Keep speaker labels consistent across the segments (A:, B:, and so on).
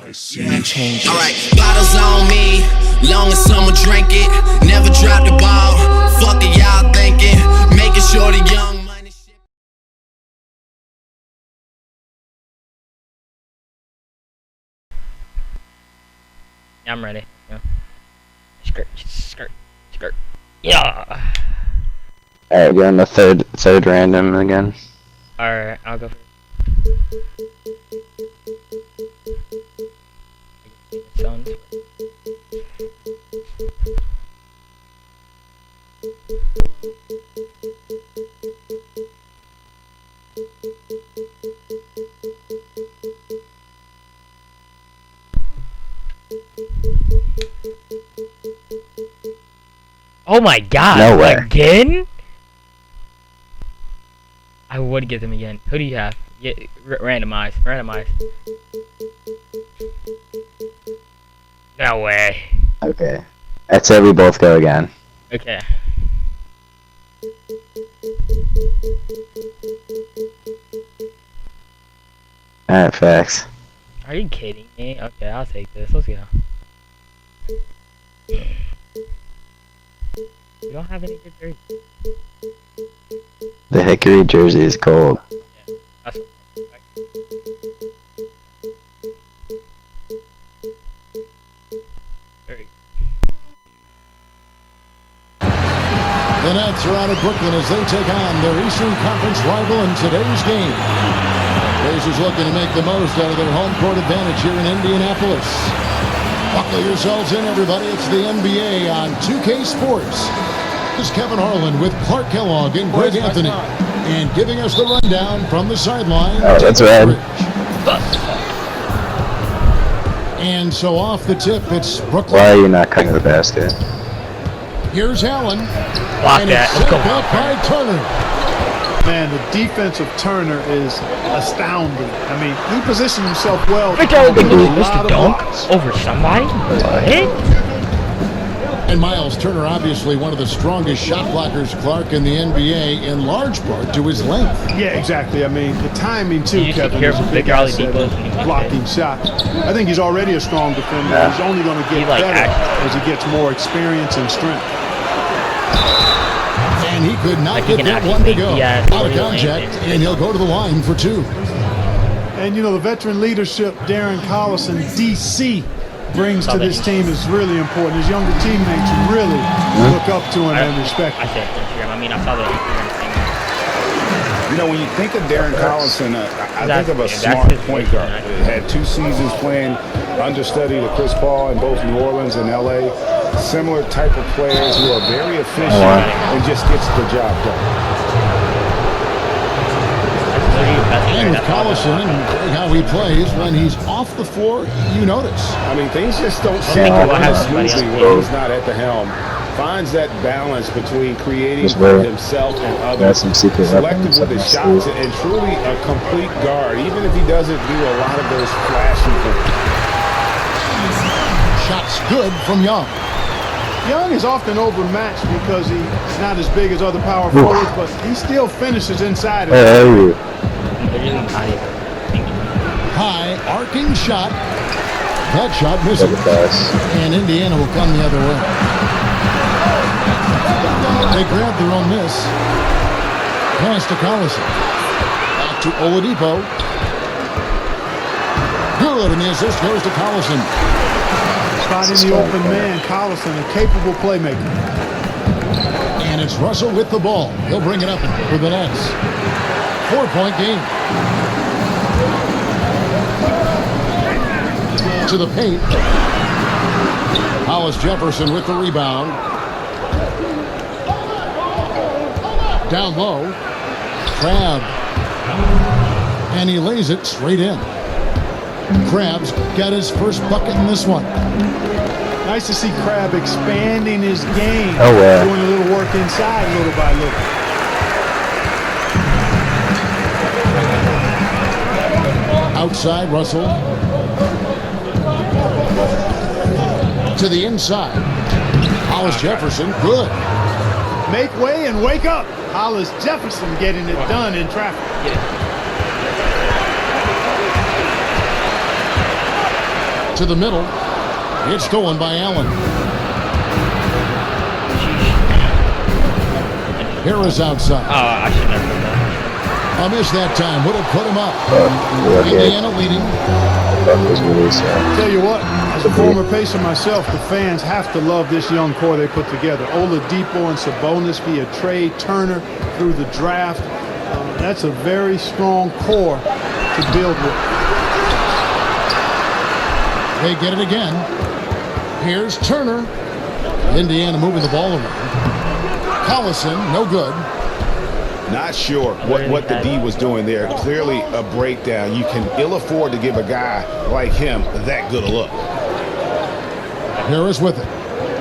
A: Yeah.
B: Change.
A: Alright, bottles on me, long as someone drink it. Never drop the ball, fuck it y'all thinking. Making sure the young money shit.
B: Yeah, I'm ready. Yeah. Skirt, skirt, skirt. Yeah.
C: Alright, going the third random again.
B: Alright, I'll go for sounds. Oh my god!
C: Nowhere.
B: Again? I would get them again. Who do you have? Yeah, randomize. Randomize. No way.
C: Okay. I'd say we both go again.
B: Okay.
C: Alright, facts.
B: Are you kidding me? Okay, I'll take this. Let's go. We don't have any good jerseys.
C: The Hickory jersey is cold.
B: Yeah, that's very good.
D: The Nets are out of Brooklyn as they take on their Eastern Conference rival in today's game. Blazers looking to make the most out of their home court advantage here in Indianapolis. Buckle yourselves in, everybody. It's the NBA on 2K Sports. This is Kevin Harlan with Clark Kellogg and Greg Anthony. And giving us the rundown from the sideline.
C: Oh, that's red.
D: And so off the tip, it's Brooklyn.
C: Why are you not cutting the basket?
D: Here's Allen.
B: Block
D: And
B: that.
D: it's
B: Let's
D: set
B: go.
D: back by Turner.
E: Man, the defense of Turner is astounding. I mean, he positioned himself well.
B: Victor
E: to
B: missed the dunk over somebody? What?
D: And Miles Turner, obviously one of the strongest shot blockers, Clark, in the NBA, in large part to his length.
E: Yeah, exactly. I mean, the timing too,
B: You should
E: Kevin,
B: hear
E: is a
B: from
E: big
B: Big Raleigh
E: asset
B: Depot
E: in
B: when he
E: blocking shots. I think he's already a strong defender.
C: Yeah.
E: He's only going to get
B: like
E: better
B: acting.
E: as he gets more experience and strength.
D: And he could not
B: Like he
D: get
B: can
D: that
B: actually
D: one to
B: make
D: go.
B: the,
D: Out of
B: 40 lane
D: contact,
B: thing.
D: and he'll go to the line for two.
E: And you know, the veteran leadership Darren Collison, DC, brings to this team is really important. His younger teammates really look up to him and respect
B: I
E: him.
B: said Instagram. I mean, I saw the Instagram thing.
F: You know, when you think of Darren Collison, I think of a
B: That's
F: smart
B: his
F: point
B: position,
F: guard. Had 2 seasons playing understudy to Chris Paul in both New Orleans and LA. Similar type of players who are very efficient and just gets the job done.
D: And with Collison and how he plays, when he's off the floor, you notice.
F: I mean, things just don't seem
B: think
F: to
B: we'll
F: run
B: have somebody
F: smoothly
B: else.
F: when he's not at the helm. Finds that balance between creating
C: Just
F: for
C: wait.
F: himself and
C: Got
F: others.
C: some secret
F: Selective
C: weapons
F: with
C: up
F: his
C: his
F: shots
C: sleeve.
F: and truly a complete guard, even if he doesn't do a lot of those flashy things.
D: Shots good from Young.
E: Young is often overmatched because he's not as big as other power forwards, but he still finishes inside.
C: Where are you?
B: They're using high.
D: High, arcing shot. That shot misses.
C: Look at this.
D: And Indiana will come the other way. They grab their own miss. Pass to Collison. Back to Oladipo. Good, and the assist goes to Collison.
E: Spot in the open man, Collison, a capable playmaker.
D: And it's Russell with the ball. He'll bring it up for the Nets. 4-point game. To the paint. Hollis Jefferson with the rebound. Down low. Crab. And he lays it straight in. Crab's got his first bucket in this one.
E: Nice to see Crab expanding his game.
C: Oh, wow.
E: Doing a little work inside little by little.
D: Outside, Russell. To the inside. Hollis Jefferson, good.
E: Make way and wake up. Hollis Jefferson getting it done in traffic.
D: To the middle. It's stolen by Allen. Harris outside.
B: Oh, I should never done that.
D: A miss that time would have put him up. Indiana leading.
E: Tell you what, as a former Pacer myself, the fans have to love this young core they put together. Oladipo and Sabonis via trade, Turner through the draft. That's a very strong core to build with.
D: They get it again. Here's Turner. Indiana moving the ball around. Collison, no good.
F: Not sure what the D was doing there. Clearly a breakdown. You can ill afford to give a guy like him that good a look.
D: Harris with it.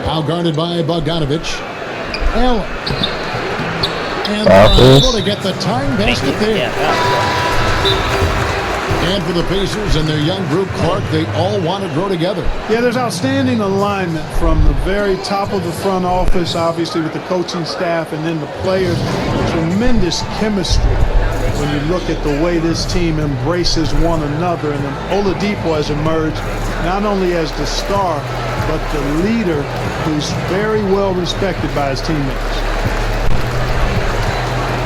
D: Now guarded by Bogdanovich. Allen. And they're able to get the time basket there. And for the Pacers and their young group, Clark, they all want to grow together.
E: Yeah, there's outstanding alignment from the very top of the front office, obviously with the coaching staff, and then the players. Tremendous chemistry when you look at the way this team embraces one another. And then Oladipo has emerged not only as the star, but the leader who's very well respected by his teammates.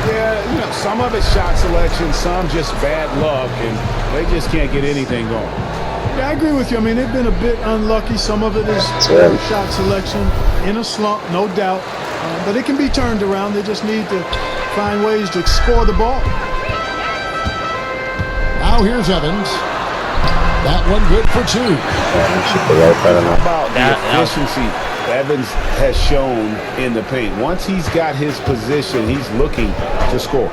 F: Yeah, you know, some of it's shot selection, some just bad luck, and they just can't get anything going.
E: Yeah, I agree with you. I mean, they've been a bit unlucky. Some of it is shot selection in a slump, no doubt. But it can be turned around. They just need to find ways to score the ball.
D: Now here's Evans. That one good for two.
F: How about the efficiency Evans has shown in the paint? Once he's got his position, he's looking to score.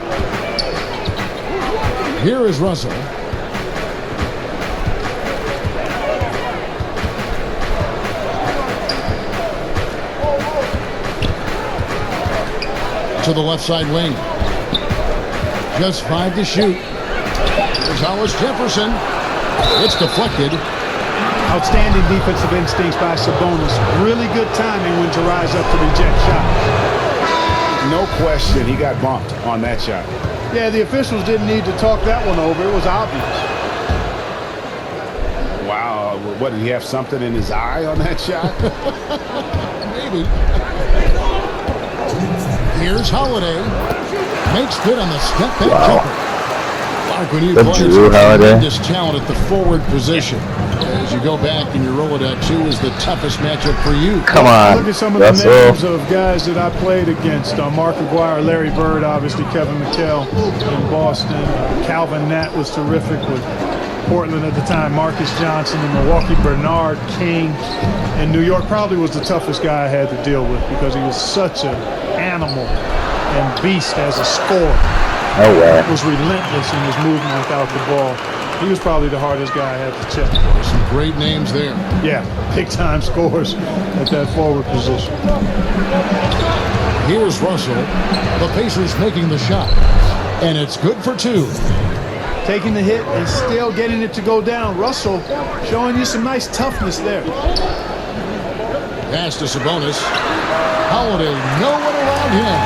D: Here is Russell. To the left side wing. Just 5 to shoot. Here's Hollis Jefferson. It's deflected.
E: Outstanding defensive instincts by Sabonis. Really good timing when to rise up to reject shots.
F: No question, he got bumped on that shot.
E: Yeah, the officials didn't need to talk that one over. It was obvious.
F: Wow, what, did he have something in his eye on that shot?
D: Maybe. Here's Holiday. Makes good on the step back jumper. Mark, when you play tremendous talent at the forward position. As you go back and you roll it at 2 is the toughest matchup for you.
C: Come on.
E: Look at some of the names of guys that I played against. Mark Aguirre, Larry Bird, obviously Kevin McHale in Boston. Calvin Nat was terrific with Portland at the time. Marcus Johnson in Milwaukee. Bernard King in New York probably was the toughest guy I had to deal with because he was such an animal and beast as a scorer.
C: Oh, wow.
E: Was relentless in his movement without the ball. He was probably the hardest guy I had to check.
D: Some great names there.
E: Yeah, big-time scores at that forward position.
D: Here's Russell. The Pacers making the shot. And it's good for 2.
E: Taking the hit and still getting it to go down. Russell showing you some nice toughness there.
D: Pass to Sabonis. Holiday, no one around him.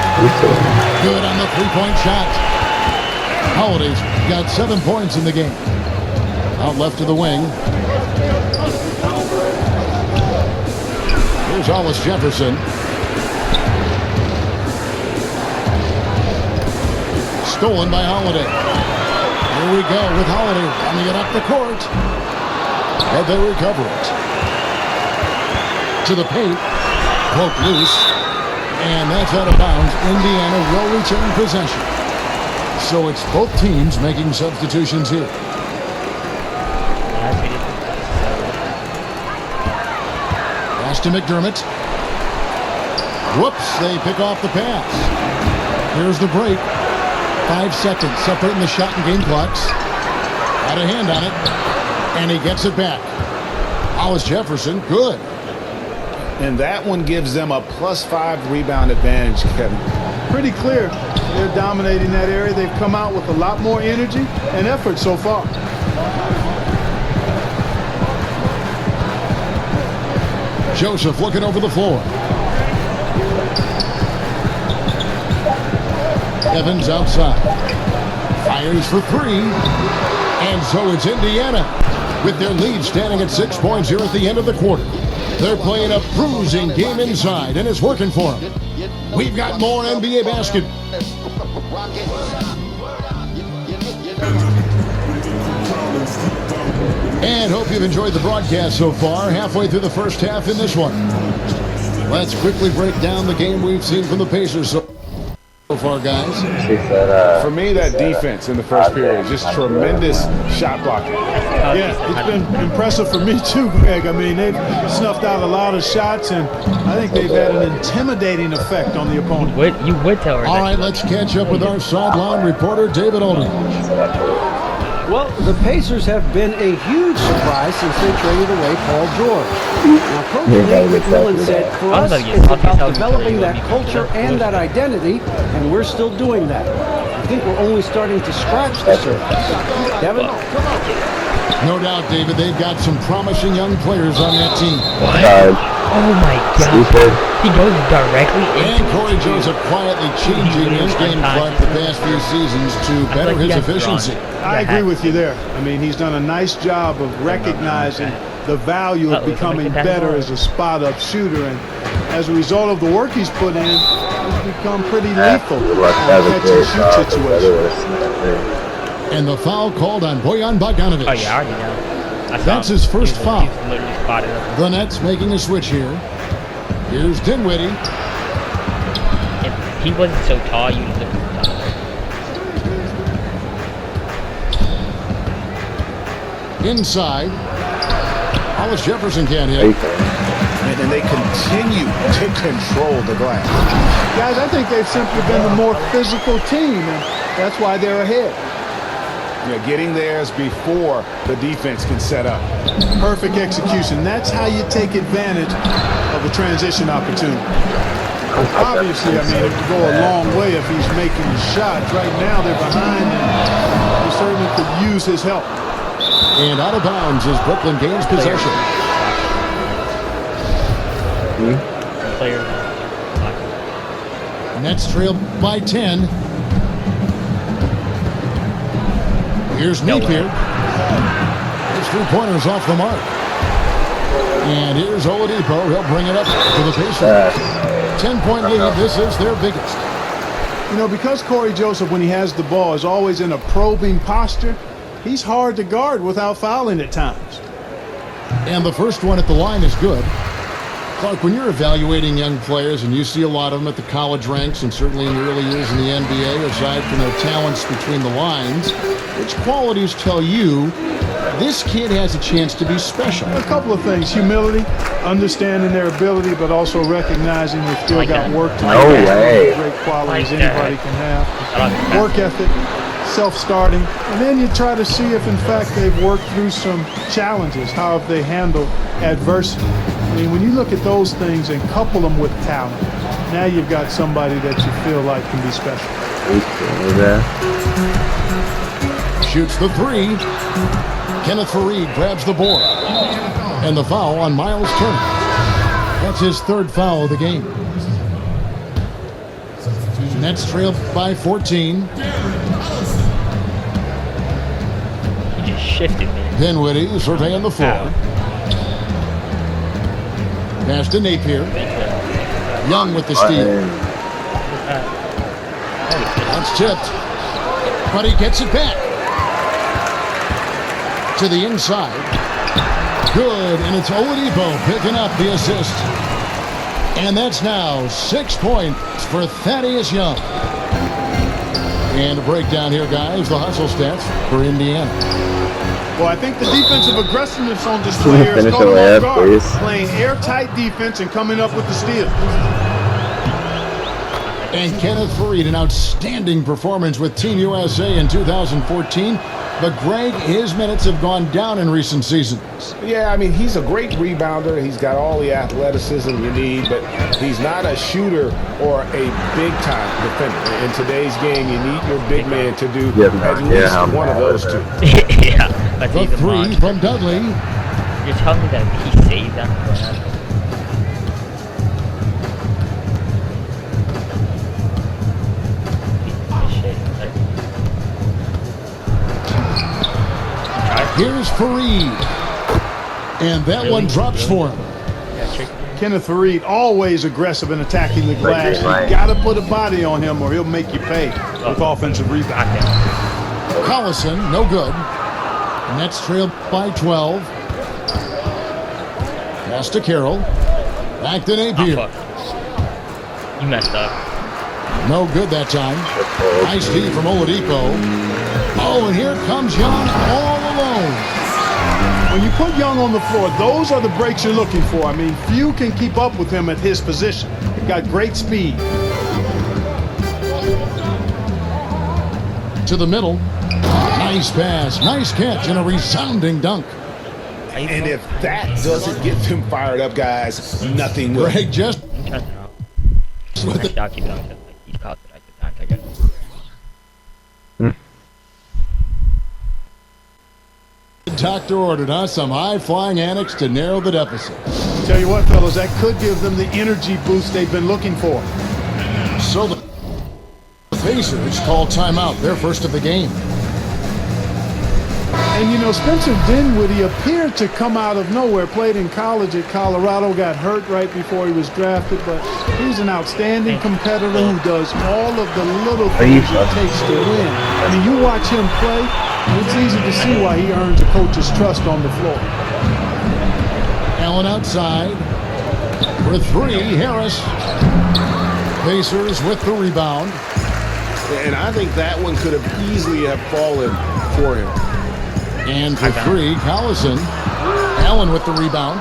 D: Good on the three-point shot. Holiday's got 7 points in the game. Out left to the wing. Here's Hollis Jefferson. Stolen by Holiday. Here we go with Holiday running it up the court. And they recover it. To the paint. Broke loose. And that's out of bounds. Indiana will return possession. So it's both teams making substitutions here. Pass to McDermott. Whoops, they pick off the pass. Here's the break. 5 seconds separating the shot and game clocks. Got a hand on it. And he gets it back. Hollis Jefferson, good.
F: And that one gives them a +5 rebound advantage, Kevin.
E: Pretty clear. They're dominating that area. They've come out with a lot more energy and effort so far.
D: Joseph looking over the floor. Evans outside. Fires for 3. And so it's Indiana. with their lead standing at 6 points here at the end of the quarter. They're playing a bruising game inside, and it's working for them. We've got more NBA basketball. And hope you've enjoyed the broadcast so far, halfway through the first half in this one. Let's quickly break down the game we've seen from the Pacers so far, guys.
F: For me, that defense in the first period, just tremendous shot blocking.
E: Yeah, it's been impressive for me too, Greg. I mean, they've snuffed out a lot of shots, and I think they've had an intimidating effect on the opponent.
B: You would tell her.
D: All right, let's catch up with our sideline reporter, David Aldridge.
G: Well, the Pacers have been a huge surprise since they traded away Paul George. Now, Coach Nate McMillan said, for us, it's about developing that culture and that identity, and we're still doing that. I think we're only starting to scratch the surface. Devin?
D: No doubt, David, they've got some promising young players on that team.
B: Oh my God! He goes directly
D: And
B: into
D: Corey Joseph quietly changing his game clock the past few seasons to better his efficiency.
E: I agree with you there. I mean, he's done a nice job of recognizing the value of becoming better as a spot-up shooter, and as a result of the work he's put in, he's become pretty lethal in catch-and-shoot situations.
D: And the foul called on Bojan Bogdanovic.
B: Oh yeah, I already know.
D: That's his first foul.
B: He's literally spotted up.
D: The Nets making a switch here. Here's Dinwiddie.
B: If he wasn't so tall, you'd look at the
D: Inside. Hollis Jefferson can't hit.
F: And they continue to control the glass.
E: Guys, I think they've simply been the more physical team, and that's why they're ahead.
F: Getting theirs before the defense can set up.
E: Perfect execution. That's how you take advantage of a transition opportunity. Obviously, I mean, it would go a long way if he's making shots. Right now, they're behind, and he certainly could use his help.
D: And out of bounds is Brooklyn gains possession.
B: player.
D: Nets trail by 10. Here's Napier. His three-pointers off the mark. And here's Oladipo. He'll bring it up to the Pacers. 10-point lead. This is their biggest.
E: You know, because Corey Joseph, when he has the ball, is always in a probing posture, he's hard to guard without fouling at times.
D: And the first one at the line is good. Clark, when you're evaluating young players, and you see a lot of them at the college ranks and certainly in the early years in the NBA, aside from their talents between the lines, which qualities tell you this kid has a chance to be special?
E: A couple of things. Humility, understanding their ability, but also recognizing they've still got work to do.
C: No way.
E: Great qualities anybody can have. Work ethic, self-starting, and then you try to see if in fact they've worked through some challenges. How have they handled adversity? I mean, when you look at those things and couple them with talent, now you've got somebody that you feel like can be special.
D: Shoots the three. Kenneth Faried grabs the board. And the foul on Miles Turner. That's his third foul of the game. Nets trail by 14.
B: He just shifted me.
D: Dinwiddie surveying the floor. Pass to Napier. Young with the steal. That's tipped. But he gets it back. To the inside. Good, and it's Oladipo picking up the assist. And that's now 6 points for Thaddeus Young. And a breakdown here, guys, the hustle stats for Indiana.
E: Well, I think the defensive aggressiveness on display here is going off guard. Playing airtight defense and coming up with the steal.
D: And Kenneth Faried, an outstanding performance with Team USA in 2014. But Greg, his minutes have gone down in recent seasons.
F: Yeah, I mean, he's a great rebounder. He's got all the athleticism you need, but he's not a shooter or a big-time defender. In today's game, you need your big man to do at least one of those two.
B: Yeah, but
D: The
B: he's a
D: three
B: monster.
D: from Dudley.
B: You're telling me that he saved that?
D: Here's Fareed. And that one drops for him.
E: Kenneth Fareed, always aggressive in attacking the glass. You got to put a body on him or he'll make you pay with offensive rebound.
D: Collison, no good. Nets trail by 12. Pass to Carroll. Back to Napier.
B: Oh, you messed up.
D: No good that time. Nice feed from Oladipo. Oh, and here comes Young all alone.
E: When you put Young on the floor, those are the breaks you're looking for. I mean, few can keep up with him at his position. He's got great speed.
D: To the middle. Nice pass, nice catch, and a resounding dunk.
F: And if that doesn't get them fired up, guys, nothing will.
D: Greg just
B: Actually, I'll keep it on. He's caught it. I can take it.
D: doctor ordered, huh? Some high-flying annex to narrow the deficit.
E: Tell you what, fellas, that could give them the energy boost they've been looking for.
D: So the Pacers call timeout, their first of the game.
E: And you know, Spencer Dinwiddie appeared to come out of nowhere. Played in college at Colorado, got hurt right before he was drafted, but he's an outstanding competitor who does all of the little things it takes to win. I mean, you watch him play, it's easy to see why he earns a coach's trust on the floor.
D: Allen outside for three, Harris. Pacers with the rebound.
F: And I think that one could have easily have fallen for him.
D: And for three, Collison. Allen with the rebound.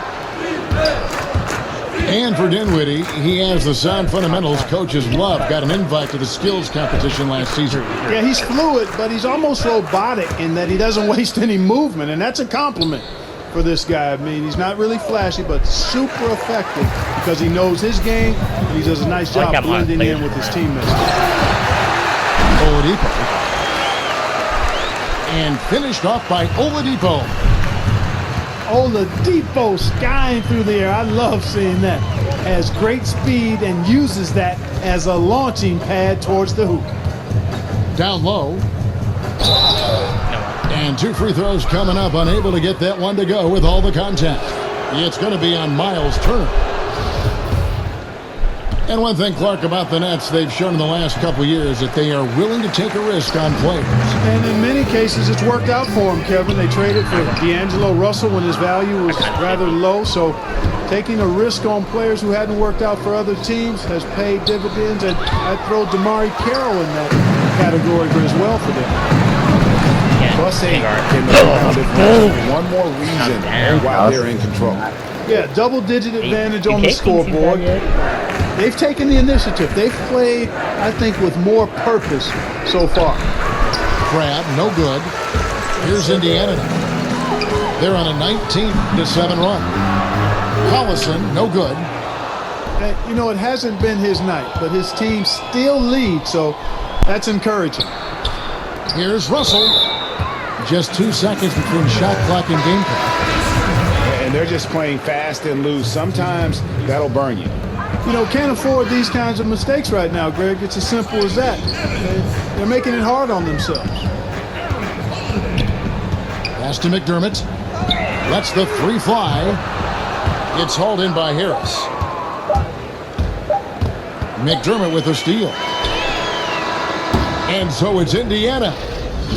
D: And for Dinwiddie, he has the sound fundamentals coaches love. Got an invite to the skills competition last season.
E: Yeah, he's fluid, but he's almost robotic in that he doesn't waste any movement, and that's a compliment for this guy. I mean, he's not really flashy, but super effective because he knows his game, and he does a nice job blending in with his teammates.
D: Oladipo. And finished off by Oladipo.
E: Oladipo skying through the air. I love seeing that. Has great speed and uses that as a launching pad towards the hoop.
D: Down low. And two free throws coming up. Unable to get that one to go with all the contact. It's going to be on Miles Turner. And one thing, Clark, about the Nets, they've shown in the last couple years that they are willing to take a risk on players.
E: And in many cases, it's worked out for them, Kevin. They traded for D'Angelo Russell when his value was rather low. So taking a risk on players who hadn't worked out for other teams has paid dividends. And I'd throw DeMarre Carroll in that category as well for them.
F: Plus 8 in the round is one more reason why they're in control.
E: Yeah, double-digit advantage on the scoreboard. They've taken the initiative. They've played, I think, with more purpose so far.
D: Crab, no good. Here's Indiana now. They're on a 19-7 run. Collison, no good.
E: You know, it hasn't been his night, but his team still leads, so that's encouraging.
D: Here's Russell. Just 2 seconds between shot clock and game clock.
F: And they're just playing fast and loose. Sometimes that'll burn you.
E: You know, can't afford these kinds of mistakes right now, Greg. It's as simple as that. They're making it hard on themselves.
D: Pass to McDermott. Lets the three fly. It's hauled in by Harris. McDermott with a steal. And so it's Indiana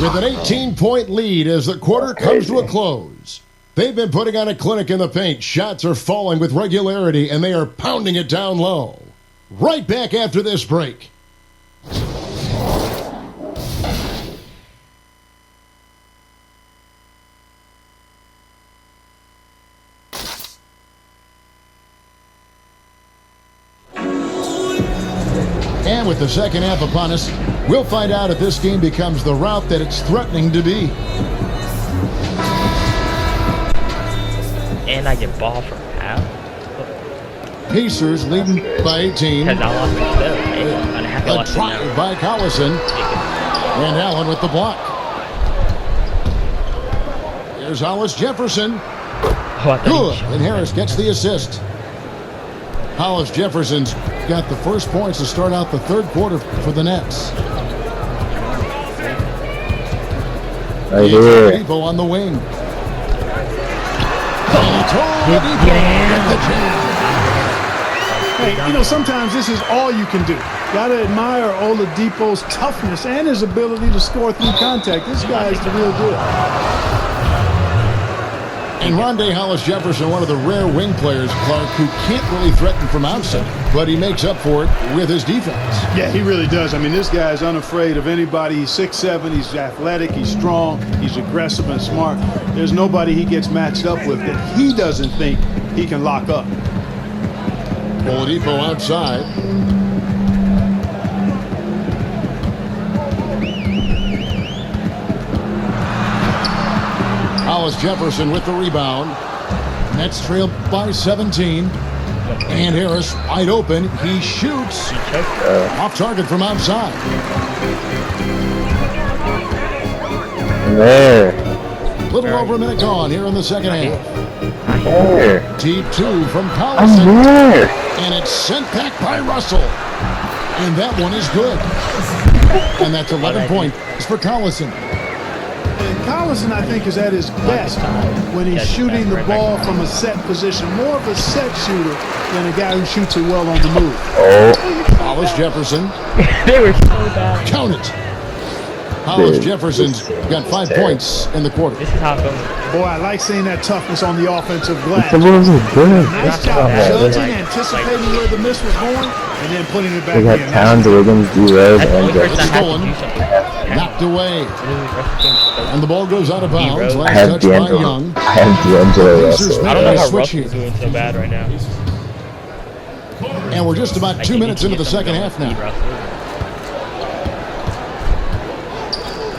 D: with an 18-point lead as the quarter comes to a close. They've been putting on a clinic in the paint. Shots are falling with regularity, and they are pounding it down low. Right back after this break. And with the second half upon us, we'll find out if this game becomes the rout that it's threatening to be.
B: And I get ball from half.
D: Pacers leading by 18.
B: Because I lost my spell.
D: A try by Collison. And Allen with the block. Here's Hollis Jefferson. Good. And Harris gets the assist. Hollis Jefferson's got the first points to start out the third quarter for the Nets.
C: Right here.
D: People on the wing.
E: Hey, you know, sometimes this is all you can do. Got to admire Oladipo's toughness and his ability to score through contact. This guy is the real deal.
D: And Rondé Hollis-Jefferson, one of the rare wing players, Clark, who can't really threaten from outside, but he makes up for it with his defense.
E: Yeah, he really does. I mean, this guy is unafraid of anybody. He's 6'7", he's athletic, he's strong, he's aggressive and smart. There's nobody he gets matched up with that he doesn't think he can lock up.
D: Oladipo outside. Hollis-Jefferson with the rebound. Nets trailed by 17. And Harris wide open. He shoots. Off target from outside.
C: There.
D: Little over a minute gone here in the second half.
C: There.
D: Deep two from
C: I'm
D: Collison.
C: there.
D: And it's sent back by Russell. And that one is good. And that's 11 points for Collison.
E: And Collison, I think, is at his best when he's shooting the ball from a set position. More of a set shooter than a guy who shoots it well on the move.
C: Oh.
D: Hollis-Jefferson.
B: They were so bad.
D: Count it. Hollis-Jefferson's got 5 points in the quarter.
B: This is how it goes.
E: Boy, I like seeing that toughness on the offensive glass.
C: The Bulls are good.
E: Nice job judging, anticipating where the miss was going, and then putting it back
C: They got
E: in.
C: Towns, Wiggins, D-Rose,
B: That's the
C: and
B: only person
C: Jefferson.
B: that
D: Stolen.
B: has to do something.
D: Knocked away. And the ball goes out of bounds.
C: I
D: Last
C: have
D: touch by
C: D'Angelo.
D: Young.
C: I have D'Angelo
D: Pacers
C: Russell.
B: I don't know
D: make a
B: how
D: switch
B: Russell's
D: here.
B: doing so bad right now.
D: And we're just about 2 minutes into the second half now.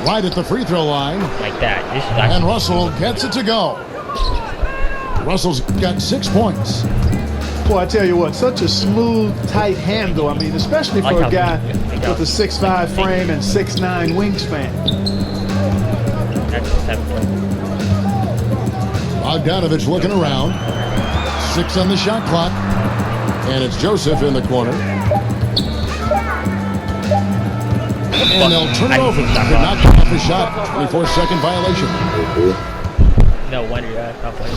D: Right at the free throw line.
B: Like that. This is
D: And
B: actually
D: Russell gets it to go. Russell's got 6 points.
E: Boy, I tell you what, such a smooth, tight handle. I mean, especially for a guy with a 6'5" frame and 6'9" wingspan.
B: That's 7 points.
D: Bogdanovich looking around. 6 on the shot clock. And it's Joseph in the corner. And they'll turn it over. Could not get off the shot. 24-second violation.
B: No wonder that's not playing.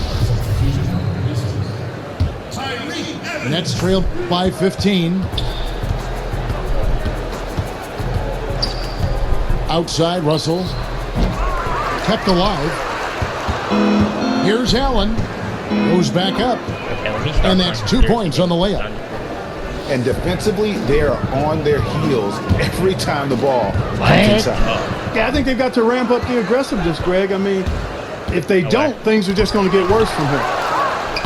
D: Nets trailed by 15. Outside, Russell. Kept alive. Here's Allen. Goes back up. And that's 2 points on the layup.
F: And defensively, they are on their heels every time the ball comes inside.
E: Yeah, I think they've got to ramp up the aggressiveness, Greg. I mean, if they don't, things are just going to get worse from here.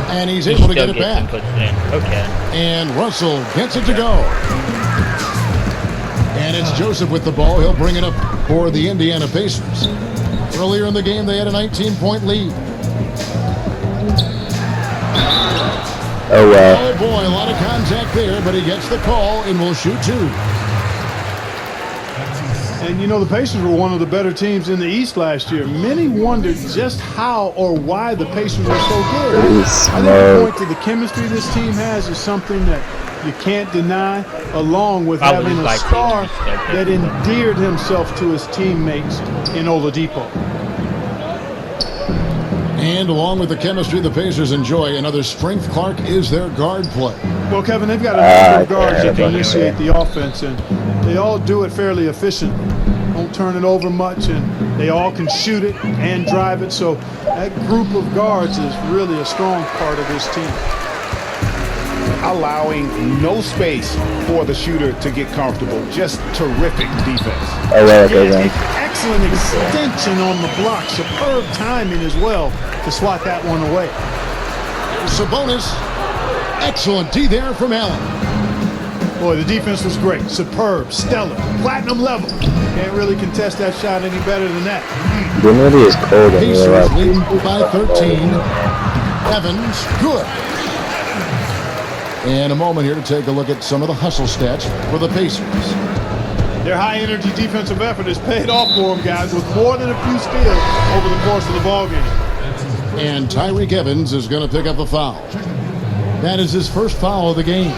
D: And he's able to get it back.
B: Okay.
D: And Russell gets it to go. And it's Joseph with the ball. He'll bring it up for the Indiana Pacers. Earlier in the game, they had a 19-point lead.
C: Oh, wow.
D: Oh, boy, a lot of contact there, but he gets the call and will shoot 2.
E: And, you know, the Pacers were one of the better teams in the East last year. Many wondered just how or why the Pacers were so good. I think the point to the chemistry this team has is something that you can't deny, along with having a star that endeared himself to his teammates in Oladipo.
D: And along with the chemistry the Pacers enjoy, another strength, Clark, is their guard play.
E: Well, Kevin, they've got a number of guards that can initiate the offense, and they all do it fairly efficiently. Don't turn it over much, and they all can shoot it and drive it. So that group of guards is really a strong part of this team.
F: Allowing no space for the shooter to get comfortable. Just terrific defense.
C: Oh, well, okay, then.
E: Excellent extension on the block. Superb timing as well to swat that one away.
D: Sabonis. Excellent D there from Allen.
E: Boy, the defense was great. Superb, stellar, platinum level. Can't really contest that shot any better than that.
C: Dinwiddie is cold in real
D: Pacers
C: life.
D: lead by 13. Evans, good. And a moment here to take a look at some of the hustle stats for the Pacers.
E: Their high-energy defensive effort has paid off for them, guys, with more than a few steals over the course of the ballgame.
D: And Tyreek Evans is going to pick up a foul. That is his first foul of the game.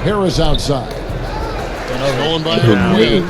D: Harris outside. Stolen by Wiggins.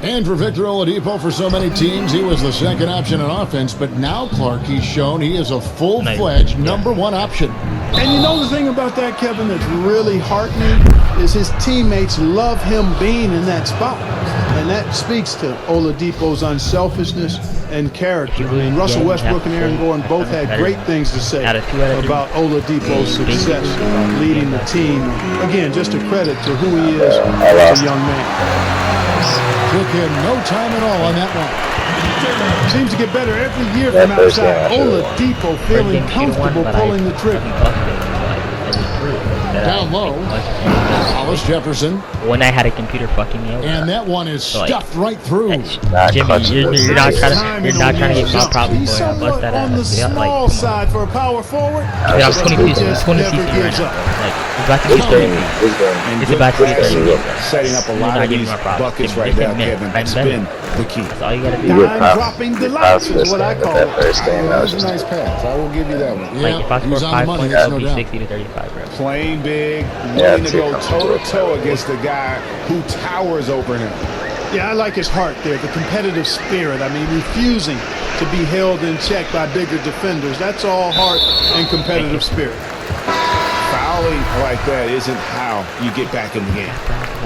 D: And for Victor Oladipo, for so many teams, he was the second option on offense. But now, Clark, he's shown he is a full-fledged number one option.
E: And you know the thing about that, Kevin, that's really heartening is his teammates love him being in that spot. And that speaks to Oladipo's unselfishness and character. I mean, Russell Westbrook and Aaron Gordon both had great things to say about Oladipo's success leading the team. Again, just a credit to who he is as a young man.
D: Took him no time at all on that one.
E: Seems to get better every year from outside. Oladipo feeling comfortable pulling the trigger.
D: Down low, Hollis Jefferson.
B: When I had a computer fucking me over.
D: And that one is stuffed right through.
B: Jimmy, you're not trying to get my problem for you. Bust that
E: on the small side for a power forward.
B: Dude, I'm 22. It's 20 CC right now. Like, it's about to be 30. It's about to be 30.
F: Setting up a lot of these buckets right now, Kevin. That's been the key.
B: That's all you gotta do.
E: Dime-dropping delights is what I call it.
F: That was a nice pass. I will give you that one.
B: Like, if I score 5 points, that would be 60 to 35, bro.
F: Playing big, willing to go toe-to-toe against the guy who towers over him.
E: Yeah, I like his heart there, the competitive spirit. I mean, refusing to be held in check by bigger defenders. That's all heart and competitive spirit.
F: Fouling like that isn't how you get back in the game.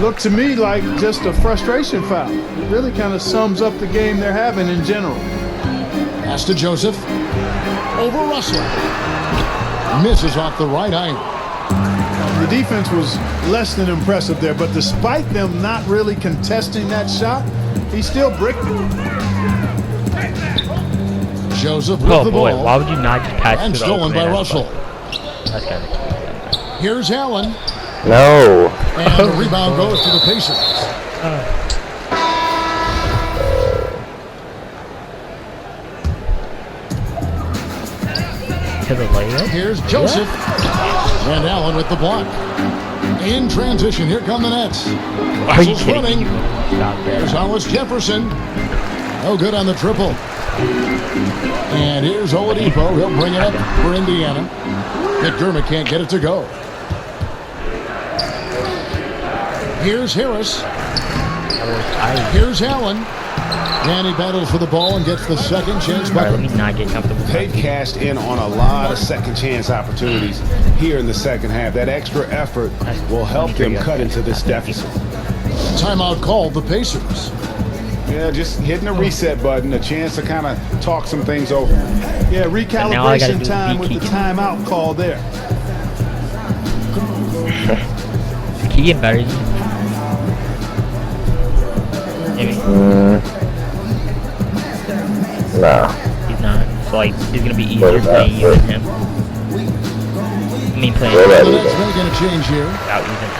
E: Looked to me like just a frustration foul. It really kind of sums up the game they're having in general.
D: Pass to Joseph. Over Russell. Misses off the right eye.
E: The defense was less than impressive there, but despite them not really contesting that shot, he still bricked it.
D: Joseph with the ball.
B: Why would you not just pass
D: and
B: to the
D: stolen by Russell.
B: That's kind of
D: Here's Allen.
C: No.
D: And the rebound goes to the Pacers.
B: To the layup.
D: Here's Joseph. And Allen with the block. In transition, here come the Nets.
B: Are you kidding
D: running.
B: me? Stop there.
D: Here's Hollis Jefferson. No good on the triple. And here's Oladipo. He'll bring it up for Indiana. McDermott can't get it to go. Here's Harris. Here's Allen. And he battles for the ball and gets the second chance bucket.
B: Let me not get comfortable.
F: They've cashed in on a lot of second chance opportunities here in the second half. That extra effort will help them cut into this deficit.
D: Timeout called, the Pacers.
F: Yeah, just hitting the reset button, a chance to kind of talk some things over.
E: Yeah, recalibration time with the timeout call there.
B: Can you get better? Maybe.
C: No.
B: He's not. So, like, it's gonna be easier playing you than him. I mean, playing
D: the Nets making a change here.
B: Without using him.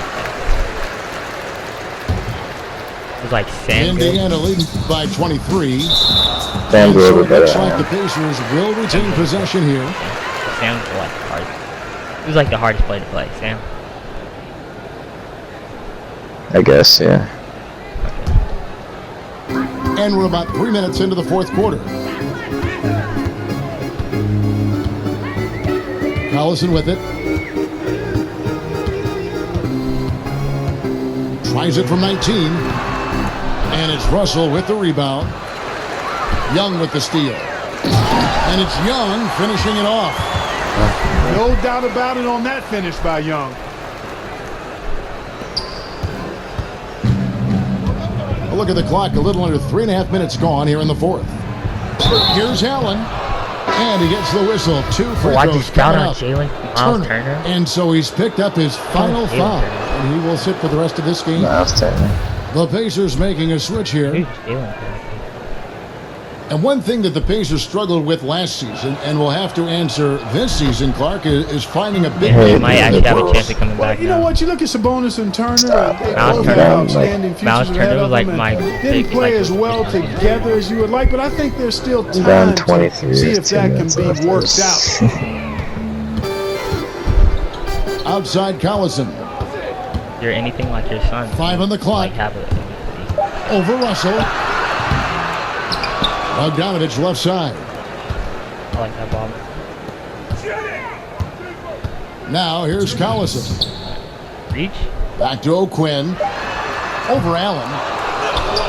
B: It's like Sam.
D: Indiana leading by 23.
C: Sam
D: so it looks like the Pacers will retain possession here.
B: Sam's like hard. It was like the hardest play to play, Sam.
C: I guess, yeah.
D: And we're about 3 minutes into the fourth quarter. Collison with it. Tries it from 19. And it's Russell with the rebound. Young with the steal. And it's Young finishing it off.
E: No doubt about it on that finish by Young.
D: A look at the clock, a little under 3.5 minutes gone here in the fourth. Here's Allen. And he gets the whistle. 2 free throws coming up.
B: Turner.
D: And so he's picked up his final foul. And he will sit for the rest of this game.
C: Miles Turner.
D: The Pacers making a switch here. And one thing that the Pacers struggled with last season, and will have to answer this season, Clark, is finding a big man.
B: He might actually have a chance of coming back.
E: You know what? You look at Sabonis and Turner. They
B: Miles
E: both have outstanding futures
B: Miles
E: ahead
B: Turner
E: of
B: was like
E: them,
B: my
E: didn't play as well together as you would like, but I think there's still time to see if that can be worked out.
D: Outside Collison.
B: You're anything like your son.
D: 5 on the clock. Over Russell. Bogdanovich left side.
B: I like that ball.
D: Now here's Collison.
B: Reach.
D: Back to O'Quinn. Over Allen.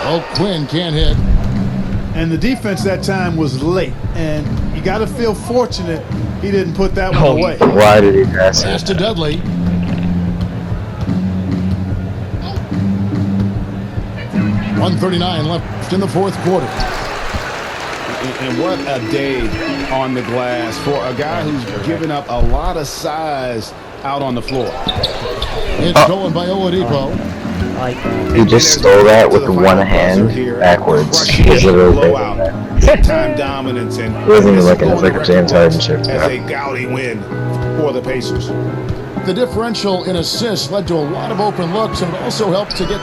D: Oh, Quinn can't hit.
E: And the defense that time was late. And you got to feel fortunate he didn't put that one away.
C: Why did he pass
D: Pass
C: it?
D: to Dudley. .139 left in the fourth quarter.
F: And what a day on the glass for a guy who's given up a lot of size out on the floor.
D: It's stolen by Oladipo.
C: He just stole that with one hand backwards. He was literally
F: blowout, big time dominance, and
C: he wasn't even looking. It was like a James Harden shit.
F: as a gaudy win for the Pacers.
D: The differential in assists led to a lot of open looks, and it also helped to get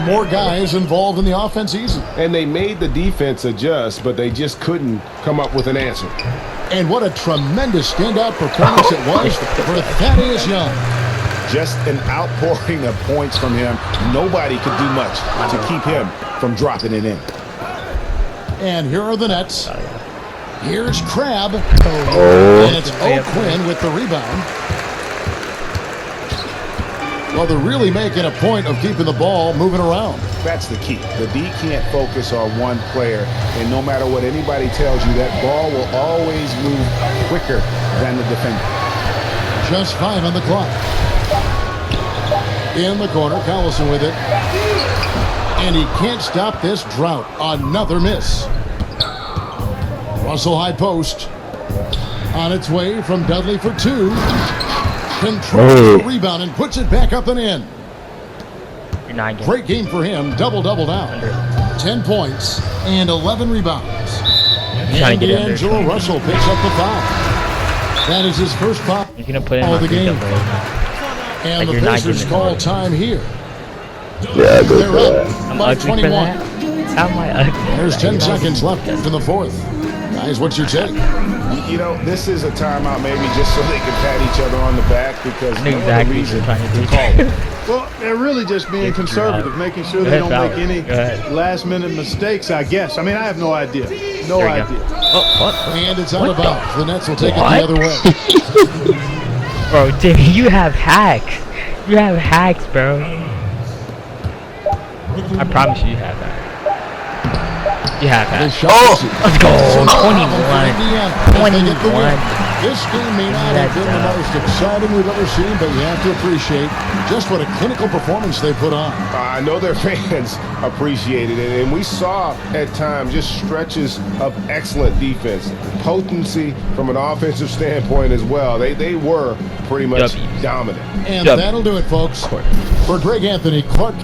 D: more guys involved in the offense easy.
F: And they made the defense adjust, but they just couldn't come up with an answer.
D: And what a tremendous standout performance it was for Thaddeus Young.
F: Just an outpouring of points from him. Nobody could do much to keep him from dropping it in.
D: And here are the Nets. Here's Crabbe. And it's O'Quinn with the rebound. Well, they're really making a point of keeping the ball moving around.
F: That's the key. The D can't focus on one player, and no matter what anybody tells you, that ball will always move quicker than the defender.
D: Just 5 on the clock. In the corner, Collison with it. And he can't stop this drought. Another miss. Russell high post. On its way from Dudley for 2. Controls the rebound and puts it back up and in. Great game for him. Double-double down. 10 points and 11 rebounds. And D'Angelo Russell picks up the foul. That is his first foul of the game. And the Pacers call time here.
C: Yeah,
D: They're up by 21.
B: How am I ugly?
D: There's 10 seconds left in the fourth. Guys, what's your take?
F: You know, this is a timeout maybe just so they can pat each other on the back because no other reason to call it.
E: Well, they're really just being conservative, making sure they don't make any last-minute mistakes, I guess. I mean, I have no idea. No idea.
D: And it's out of bounds. The Nets will take it the other way.
B: Bro, Jimmy, you have hacks. You have hacks, bro. I promise you have hacks. You have hacks. Let's go. 21. 21.
D: This game may not have been the most exciting we've ever seen, but you have to appreciate just what a clinical performance they put on.
F: I know their fans appreciated it, and we saw at times just stretches of excellent defense, potency from an offensive standpoint as well. They were pretty much dominant.
D: And that'll do it, folks. For Greg Anthony, Clark.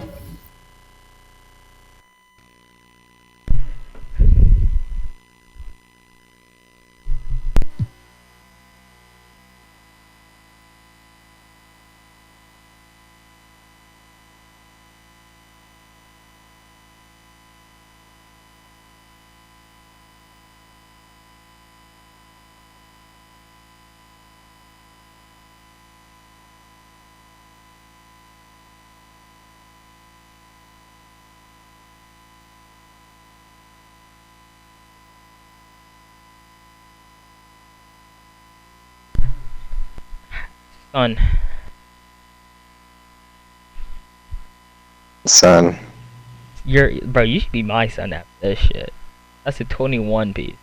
C: Son.
B: Bro, you should be my son after this shit. That's a 21 piece.